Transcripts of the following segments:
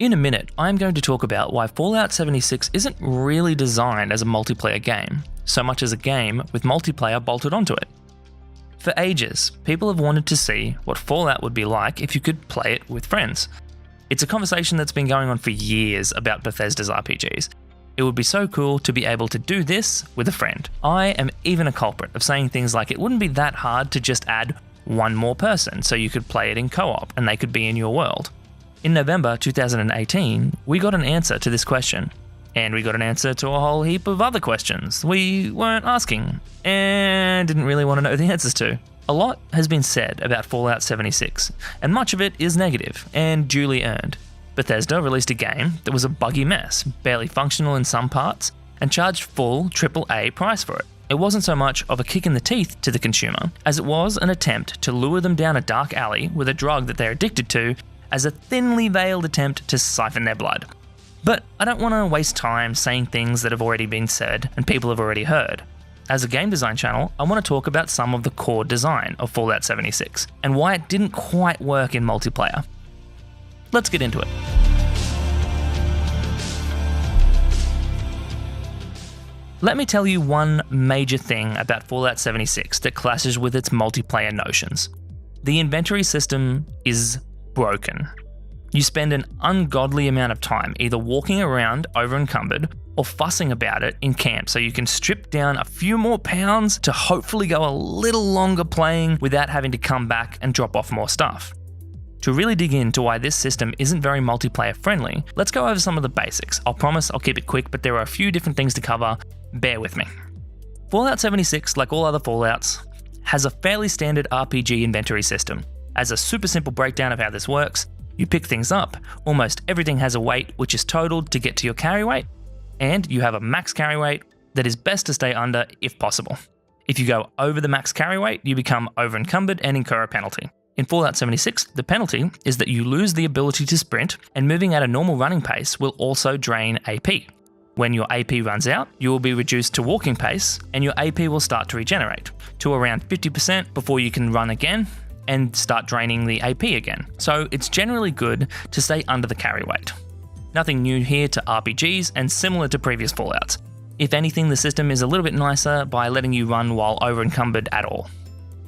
In a minute, I'm going to talk about why Fallout 76 isn't really designed as a multiplayer game, so much as a game with multiplayer bolted onto it. For ages, people have wanted to see what Fallout would be like if you could play it with friends. It's a conversation that's been going on for years about Bethesda's RPGs. It would be so cool to be able to do this with a friend. I am even a culprit of saying things like it wouldn't be that hard to just add one more person so you could play it in co-op and they could be in your world. In November 2018, we got an answer to this question. And we got an answer to a whole heap of other questions we weren't asking and didn't really want to know the answers to. A lot has been said about Fallout 76, and much of it is negative and duly earned. Bethesda released a game that was a buggy mess, barely functional in some parts, and charged full AAA price for it. It wasn't so much of a kick in the teeth to the consumer as it was an attempt to lure them down a dark alley with a drug that they're addicted to as a thinly veiled attempt to siphon their blood. But I don't want to waste time saying things that have already been said and people have already heard. As a game design channel, I want to talk about some of the core design of Fallout 76 and why it didn't quite work in multiplayer. Let's get into it. Let me tell you one major thing about Fallout 76 that clashes with its multiplayer notions. The inventory system is broken. You spend an ungodly amount of time either walking around over-encumbered or fussing about it in camp so you can strip down a few more pounds to hopefully go a little longer playing without having to come back and drop off more stuff. To really dig into why this system isn't very multiplayer friendly, let's go over some of the basics. I'll promise I'll keep it quick, but there are a few different things to cover. Bear with me. Fallout 76, like all other Fallouts, has a fairly standard RPG inventory system. As a super simple breakdown of how this works, you pick things up, almost everything has a weight which is totaled to get to your carry weight, and you have a max carry weight that is best to stay under if possible. If you go over the max carry weight, you become over-encumbered and incur a penalty. In Fallout 76, the penalty is that you lose the ability to sprint, and moving at a normal running pace will also drain AP. When your AP runs out, you will be reduced to walking pace, and your AP will start to regenerate to around 50% before you can run again and start draining the AP again. So it's generally good to stay under the carry weight. Nothing new here to RPGs and similar to previous Fallouts. If anything, the system is a little bit nicer by letting you run while over-encumbered at all.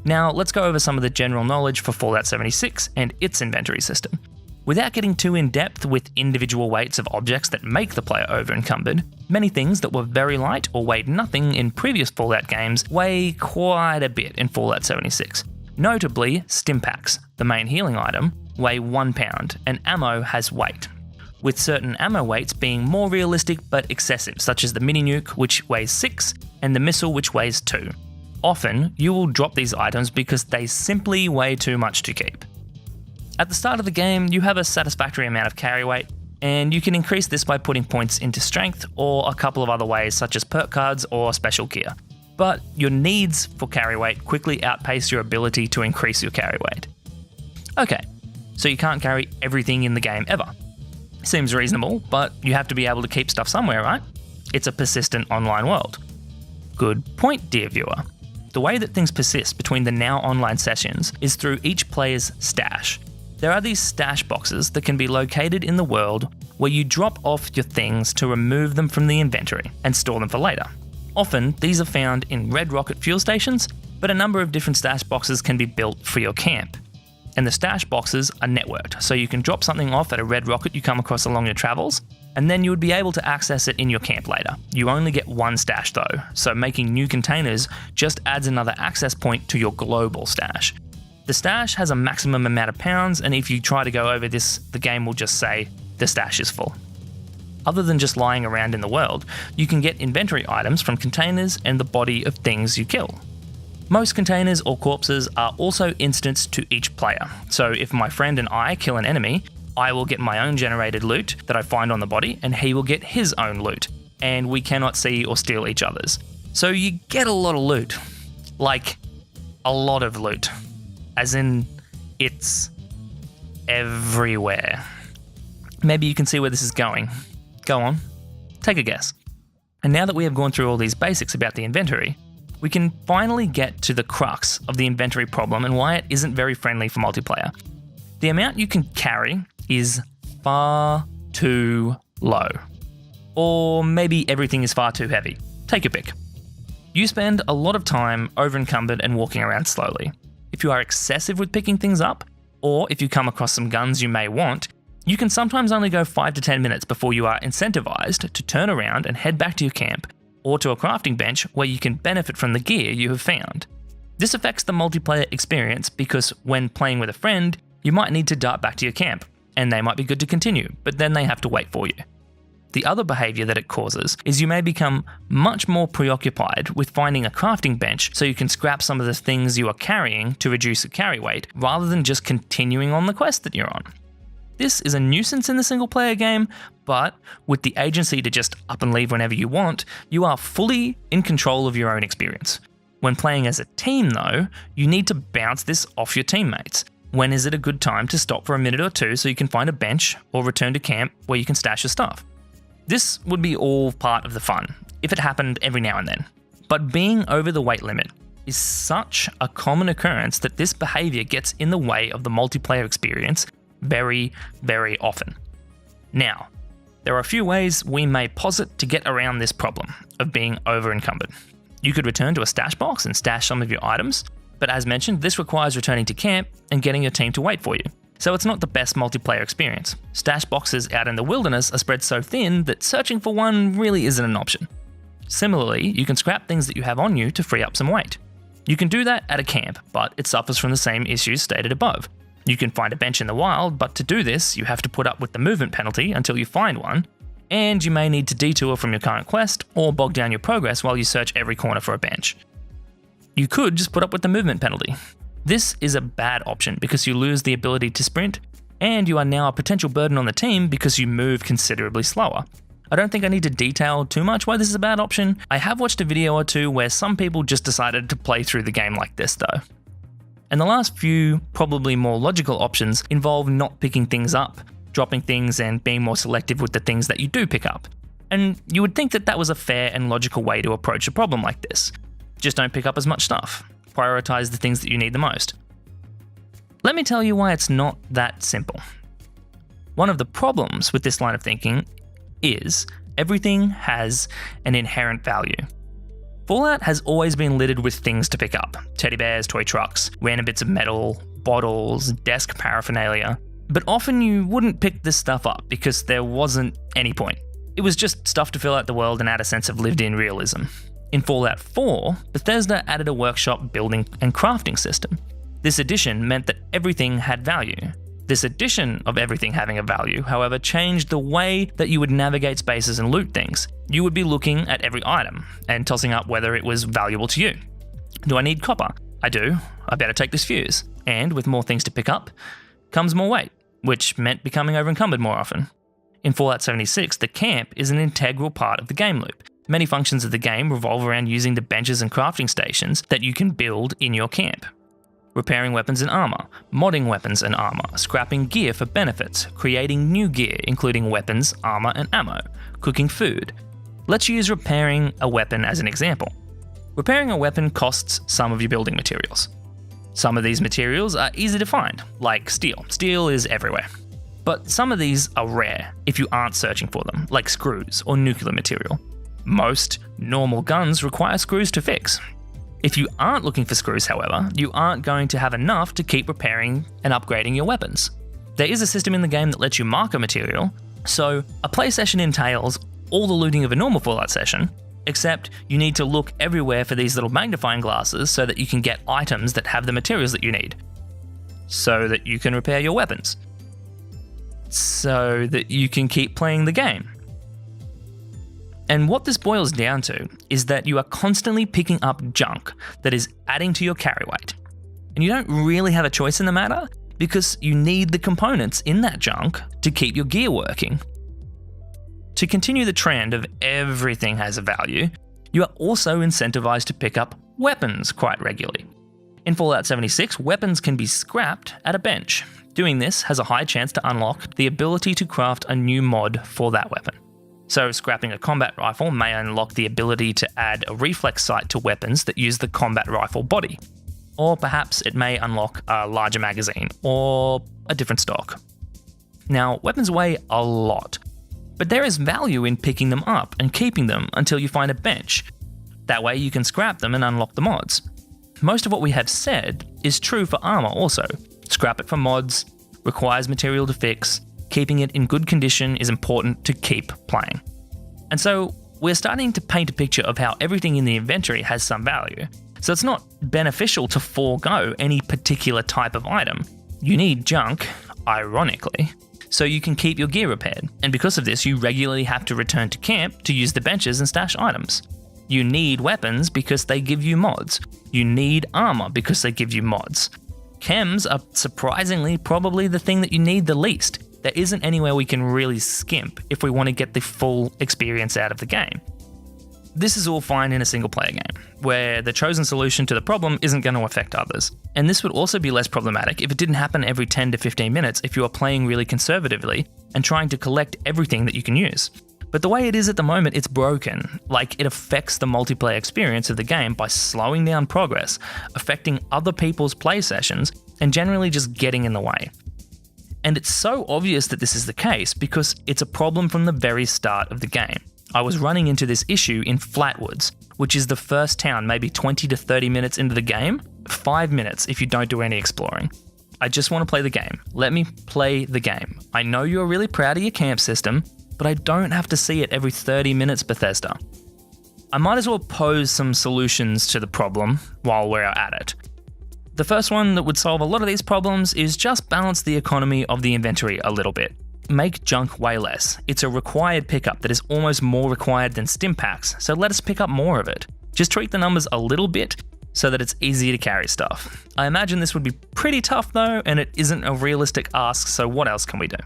Now let's go over some of the general knowledge for Fallout 76 and its inventory system. Without getting too in-depth with individual weights of objects that make the player over-encumbered, many things that were very light or weighed nothing in previous Fallout games weigh quite a bit in Fallout 76. Notably, Stimpaks, the main healing item, weigh 1 pound, and ammo has weight, with certain ammo weights being more realistic but excessive, such as the mini-nuke, which weighs 6, and the missile, which weighs 2. Often, you will drop these items because they simply weigh too much to keep. At the start of the game, you have a satisfactory amount of carry weight, and you can increase this by putting points into strength or a couple of other ways such as perk cards or special gear. But your needs for carry weight quickly outpace your ability to increase your carry weight. Okay, so you can't carry everything in the game ever. Seems reasonable, but you have to be able to keep stuff somewhere, right? It's a persistent online world. Good point, dear viewer. The way that things persist between the now online sessions is through each player's stash. There are these stash boxes that can be located in the world where you drop off your things to remove them from the inventory and store them for later. Often, these are found in Red Rocket fuel stations, but a number of different stash boxes can be built for your camp. And the stash boxes are networked, so you can drop something off at a Red Rocket you come across along your travels, and then you would be able to access it in your camp later. You only get one stash though, so making new containers just adds another access point to your global stash. The stash has a maximum amount of pounds, and if you try to go over this, the game will just say, the stash is full. Other than just lying around in the world, you can get inventory items from containers and the body of things you kill. Most containers or corpses are also instanced to each player, so if my friend and I kill an enemy, I will get my own generated loot that I find on the body, and he will get his own loot, and we cannot see or steal each other's. So you get a lot of loot. Like, a lot of loot. As in, it's everywhere. Maybe you can see where this is going. Go on, take a guess. And now that we have gone through all these basics about the inventory, we can finally get to the crux of the inventory problem and why it isn't very friendly for multiplayer. The amount you can carry is far too low. Or maybe everything is far too heavy. Take your pick. You spend a lot of time over-encumbered and walking around slowly. If you are excessive with picking things up, or if you come across some guns you may want, you can sometimes only go 5 to 10 minutes before you are incentivized to turn around and head back to your camp, or to a crafting bench where you can benefit from the gear you have found. This affects the multiplayer experience because when playing with a friend, you might need to dart back to your camp, and they might be good to continue, but then they have to wait for you. The other behaviour that it causes is you may become much more preoccupied with finding a crafting bench so you can scrap some of the things you are carrying to reduce the carry weight, rather than just continuing on the quest that you're on. This is a nuisance in the single player game, but with the agency to just up and leave whenever you want, you are fully in control of your own experience. When playing as a team though, you need to bounce this off your teammates. When is it a good time to stop for a minute or two so you can find a bench or return to camp where you can stash your stuff? This would be all part of the fun, if it happened every now and then. But being over the weight limit is such a common occurrence that this behaviour gets in the way of the multiplayer experience very, very often. Now, there are a few ways we may posit to get around this problem of being over-encumbered. You could return to a stash box and stash some of your items, but as mentioned, this requires returning to camp and getting your team to wait for you. So it's not the best multiplayer experience. Stash boxes out in the wilderness are spread so thin that searching for one really isn't an option. Similarly, you can scrap things that you have on you to free up some weight. You can do that at a camp, but it suffers from the same issues stated above. You can find a bench in the wild, but to do this, you have to put up with the movement penalty until you find one, and you may need to detour from your current quest or bog down your progress while you search every corner for a bench. You could just put up with the movement penalty. This is a bad option because you lose the ability to sprint, and you are now a potential burden on the team because you move considerably slower. I don't think I need to detail too much why this is a bad option. I have watched a video or two where some people just decided to play through the game like this though. And the last few, probably more logical options involve not picking things up, dropping things and being more selective with the things that you do pick up. And you would think that that was a fair and logical way to approach a problem like this. Just don't pick up as much stuff. Prioritize the things that you need the most. Let me tell you why it's not that simple. One of the problems with this line of thinking is everything has an inherent value. Fallout has always been littered with things to pick up. Teddy bears, toy trucks, random bits of metal, bottles, desk paraphernalia. But often you wouldn't pick this stuff up because there wasn't any point. It was just stuff to fill out the world and add a sense of lived-in realism. In Fallout 4, Bethesda added a workshop building and crafting system. This addition meant that everything had value. This addition of everything having a value, however, changed the way that you would navigate spaces and loot things. You would be looking at every item and tossing up whether it was valuable to you. Do I need copper? I do. I better take this fuse. And with more things to pick up, comes more weight, which meant becoming over-encumbered more often. In Fallout 76, the camp is an integral part of the game loop. Many functions of the game revolve around using the benches and crafting stations that you can build in your camp. Repairing weapons and armor, modding weapons and armor, scrapping gear for benefits, creating new gear including weapons, armor and ammo, cooking food. Let's use repairing a weapon as an example. Repairing a weapon costs some of your building materials. Some of these materials are easy to find, like steel. Steel is everywhere. But some of these are rare if you aren't searching for them, like screws or nuclear material. Most normal guns require screws to fix. If you aren't looking for screws, however, you aren't going to have enough to keep repairing and upgrading your weapons. There is a system in the game that lets you mark a material, so a play session entails all the looting of a normal Fallout session, except you need to look everywhere for these little magnifying glasses so that you can get items that have the materials that you need. So that you can repair your weapons. So that you can keep playing the game. And what this boils down to is that you are constantly picking up junk that is adding to your carry weight. And you don't really have a choice in the matter because you need the components in that junk to keep your gear working. To continue the trend of everything has a value, you are also incentivized to pick up weapons quite regularly. In Fallout 76, weapons can be scrapped at a bench. Doing this has a high chance to unlock the ability to craft a new mod for that weapon. So scrapping a combat rifle may unlock the ability to add a reflex sight to weapons that use the combat rifle body. Or perhaps it may unlock a larger magazine or a different stock. Now, weapons weigh a lot, But there is value in picking them up and keeping them until you find a bench. That way you can scrap them and unlock the mods. Most of what we have said is true for armor also. Scrap it for mods, requires material to fix, keeping it in good condition is important to keep playing. And so we're starting to paint a picture of how everything in the inventory has some value. So it's not beneficial to forego any particular type of item. You need junk, ironically, so you can keep your gear repaired. And because of this, you regularly have to return to camp to use the benches and stash items. You need weapons because they give you mods. You need armor because they give you mods. Chems are surprisingly probably the thing that you need the least. There isn't anywhere we can really skimp if we want to get the full experience out of the game. This is all fine in a single player game, where the chosen solution to the problem isn't going to affect others. And this would also be less problematic if it didn't happen every 10 to 15 minutes if you are playing really conservatively and trying to collect everything that you can use. But the way it is at the moment, it's broken. Like, it affects the multiplayer experience of the game by slowing down progress, affecting other people's play sessions, and generally just getting in the way. And it's so obvious that this is the case because it's a problem from the very start of the game. I was running into this issue in Flatwoods, which is the first town maybe 20 to 30 minutes into the game, 5 minutes if you don't do any exploring. I just want to play the game. Let me play the game. I know you're really proud of your camp system, but I don't have to see it every 30 minutes, Bethesda. I might as well pose some solutions to the problem while we're at it. The first one that would solve a lot of these problems is just balance the economy of the inventory a little bit. Make junk way less. It's a required pickup that is almost more required than stim packs, so let us pick up more of it. Just tweak the numbers a little bit so that it's easier to carry stuff. I imagine this would be pretty tough though, and it isn't a realistic ask, so what else can we do?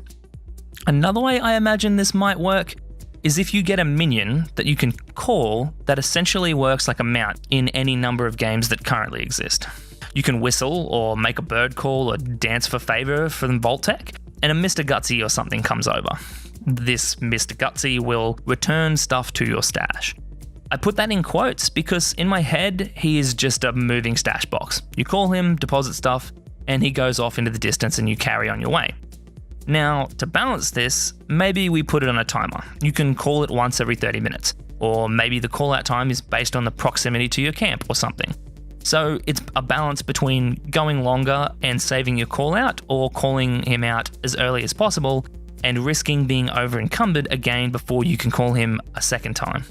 Another way I imagine this might work is if you get a minion that you can call that essentially works like a mount in any number of games that currently exist. You can whistle or make a bird call or dance for favor from Vault-Tec, and a Mr. Gutsy or something comes over. This Mr. Gutsy will return stuff to your stash. I put that in quotes because in my head, he is just a moving stash box. You call him, deposit stuff, and he goes off into the distance and you carry on your way. Now, to balance this, maybe we put it on a timer. You can call it once every 30 minutes, or maybe the call out time is based on the proximity to your camp or something. So it's a balance between going longer and saving your call out, or calling him out as early as possible and risking being over encumbered again before you can call him a second time.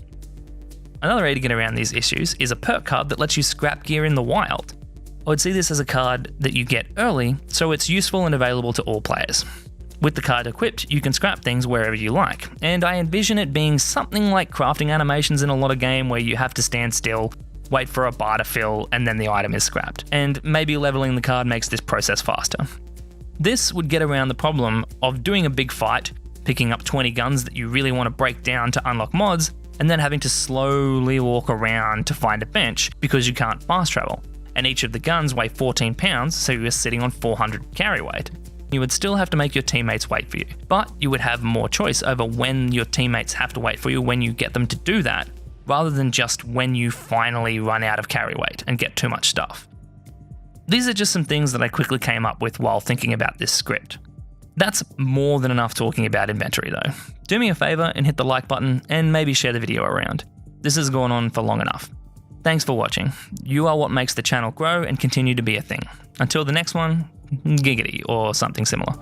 Another way to get around these issues is a perk card that lets you scrap gear in the wild. I would see this as a card that you get early, so it's useful and available to all players. With the card equipped, you can scrap things wherever you like, and I envision it being something like crafting animations in a lot of game where you have to stand still, wait for a bar to fill, and then the item is scrapped. And maybe leveling the card makes this process faster. This would get around the problem of doing a big fight, picking up 20 guns that you really want to break down to unlock mods, and then having to slowly walk around to find a bench because you can't fast travel. And each of the guns weigh 14 pounds, so you're sitting on 400 carry weight. You would still have to make your teammates wait for you, but you would have more choice over when your teammates have to wait for you when you get them to do that, rather than just when you finally run out of carry weight and get too much stuff. These are just some things that I quickly came up with while thinking about this script. That's more than enough talking about inventory though. Do me a favor and hit the like button and maybe share the video around. This has gone on for long enough. Thanks for watching. You are what makes the channel grow and continue to be a thing. Until the next one, giggity or something similar.